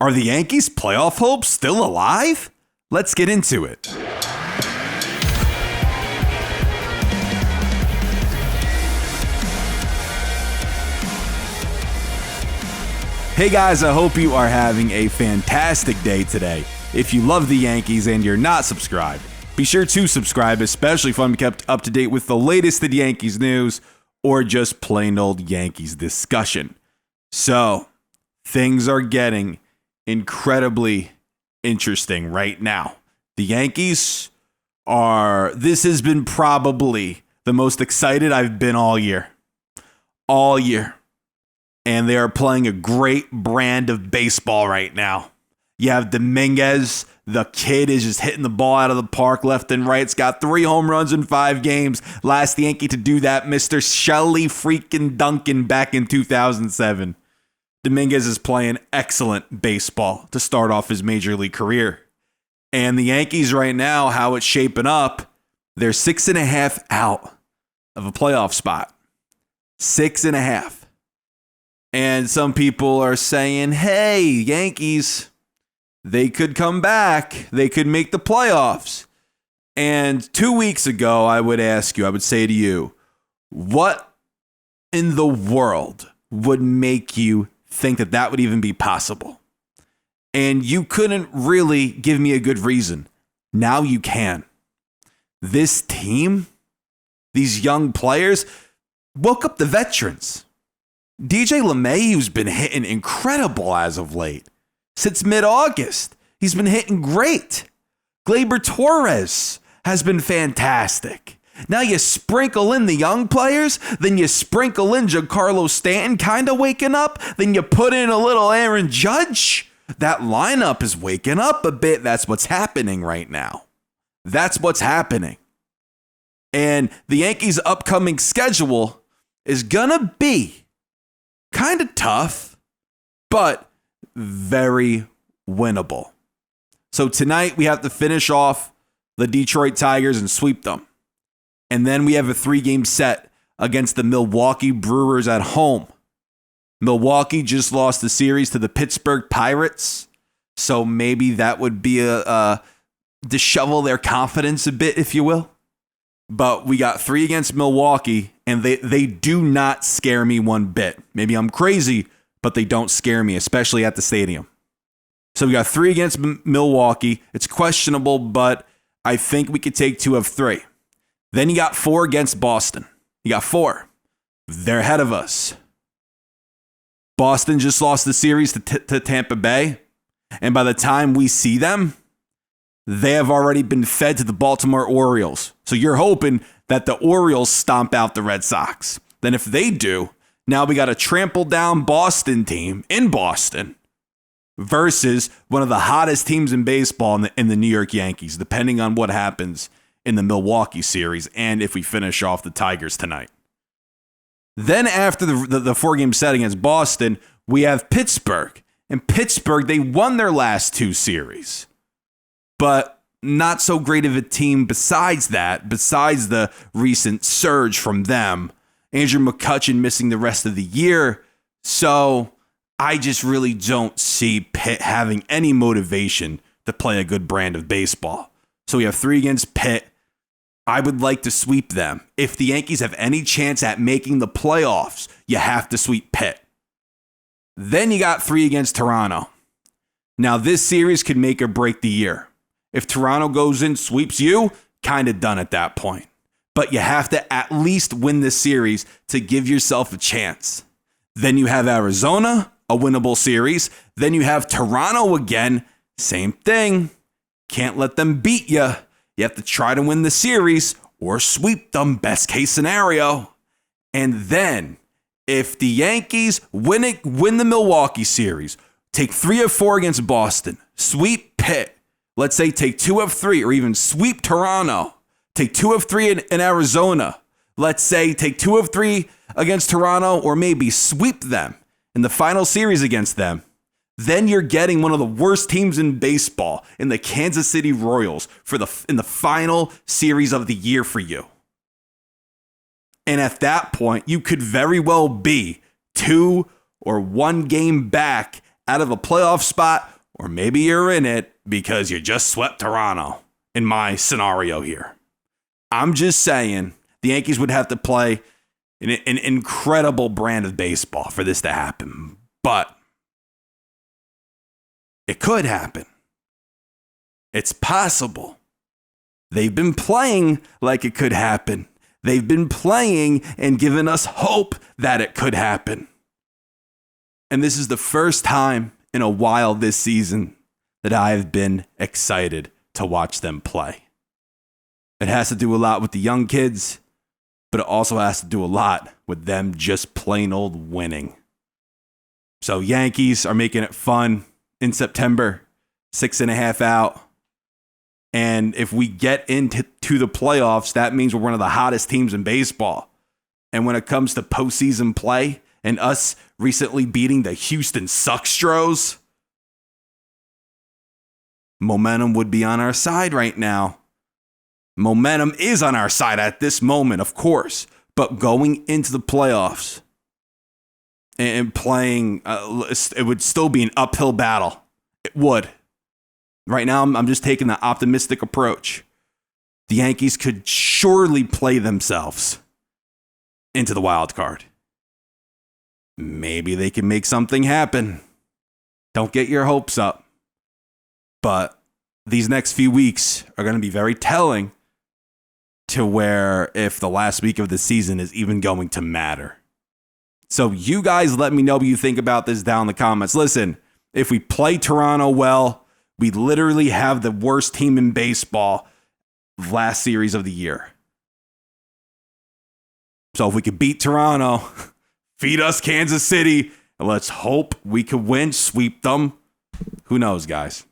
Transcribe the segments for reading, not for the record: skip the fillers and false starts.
Are the Yankees' playoff hopes still alive? Let's get into it. Hey guys, I hope you are having a fantastic day today. If you love the Yankees and you're not subscribed, be sure to subscribe, especially if you want to be kept up to date with the latest in Yankees news or just plain old Yankees discussion. So, things are getting incredibly interesting right now. The Yankees this has been probably the most excited I've been all year. All year. And they are playing a great brand of baseball right now. You have Dominguez. The kid is just hitting the ball out of the park left and right. It's got 3 home runs in 5 games. Last Yankee to do that, Mr. Shelly freaking Duncan back in 2007. Dominguez is playing excellent baseball to start off his major league career. And the Yankees right now, how it's shaping up, they're 6.5 out of a playoff spot. 6.5. And some people are saying, hey, Yankees, they could come back. They could make the playoffs. And 2 weeks ago, I would say to you, what in the world would make you think that would even be possible? And you couldn't really give me a good reason. Now you can. This team, these young players, woke up the veterans. DJ LeMahieu's been hitting incredible as of late. Since mid-August, he's been hitting great. Gleyber Torres has been fantastic. Now you sprinkle in the young players, then you sprinkle in Giancarlo Stanton kind of waking up, then you put in a little Aaron Judge. That lineup is waking up a bit. That's what's happening right now. That's what's happening. And the Yankees' upcoming schedule is going to be kind of tough, but very winnable. So tonight we have to finish off the Detroit Tigers and sweep them. And then we have a 3-game set against the Milwaukee Brewers at home. Milwaukee just lost the series to the Pittsburgh Pirates. So maybe that would be to shovel their confidence a bit, if you will. But we got 3 against Milwaukee, and they do not scare me one bit. Maybe I'm crazy, but they don't scare me, especially at the stadium. So we got 3 against Milwaukee. It's questionable, but I think we could take 2 of 3. Then you got 4 against Boston. You got 4. They're ahead of us. Boston just lost the series to Tampa Bay. And by the time we see them, they have already been fed to the Baltimore Orioles. So you're hoping that the Orioles stomp out the Red Sox. Then if they do, now we got a trampled down Boston team in Boston versus one of the hottest teams in baseball in the New York Yankees, depending on what happens in the Milwaukee series and if we finish off the Tigers tonight. Then after the 4-game set against Boston, we have Pittsburgh. And Pittsburgh, they won their last 2 series. But not so great of a team besides the recent surge from them. Andrew McCutchen missing the rest of the year. So I just really don't see Pitt having any motivation to play a good brand of baseball. So we have 3 against Pitt. I would like to sweep them. If the Yankees have any chance at making the playoffs, you have to sweep Pitt. Then you got 3 against Toronto. Now this series could make or break the year. If Toronto goes in, sweeps you, kind of done at that point. But you have to at least win this series to give yourself a chance. Then you have Arizona, a winnable series. Then you have Toronto again, same thing. Can't let them beat you. You have to try to win the series or sweep them, best case scenario. And then, if the Yankees win the Milwaukee series, take 3 of 4 against Boston, sweep Pitt, let's say take 2 of 3, or even sweep Toronto, take 2 of 3 in Arizona, let's say take 2 of 3 against Toronto, or maybe sweep them in the final series against them, then you're getting one of the worst teams in baseball in the Kansas City Royals in the final series of the year for you. And at that point, you could very well be 2 or 1 game back out of a playoff spot, or maybe you're in it because you just swept Toronto in my scenario here. I'm just saying the Yankees would have to play an incredible brand of baseball for this to happen. But it could happen. It's possible. They've been playing like it could happen. They've been playing and giving us hope that it could happen. And this is the first time in a while this season that I have been excited to watch them play. It has to do a lot with the young kids, but it also has to do a lot with them just plain old winning. So Yankees are making it fun in September, 6.5 out. And if we get into the playoffs, that means we're one of the hottest teams in baseball. And when it comes to postseason play and us recently beating the Houston Suckstros, momentum would be on our side right now. Momentum is on our side at this moment, of course. But going into the playoffs and playing, it would still be an uphill battle. It would. Right now, I'm just taking the optimistic approach. The Yankees could surely play themselves into the wild card. Maybe they can make something happen. Don't get your hopes up. But these next few weeks are going to be very telling to where if the last week of the season is even going to matter. So you guys let me know what you think about this down in the comments. Listen, if we play Toronto well, we literally have the worst team in baseball last series of the year. So if we could beat Toronto, feed us Kansas City, and let's hope we could win, sweep them. Who knows, guys?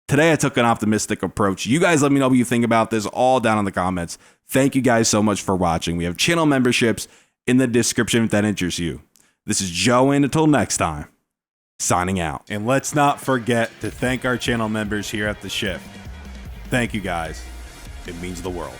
Today I took an optimistic approach. You guys let me know what you think about this all down in the comments. Thank you guys so much for watching. We have channel memberships in the description if that interests you. This is Joe, and until next time, signing out. And let's not forget to thank our channel members here at The Shift. Thank you guys. It means the world.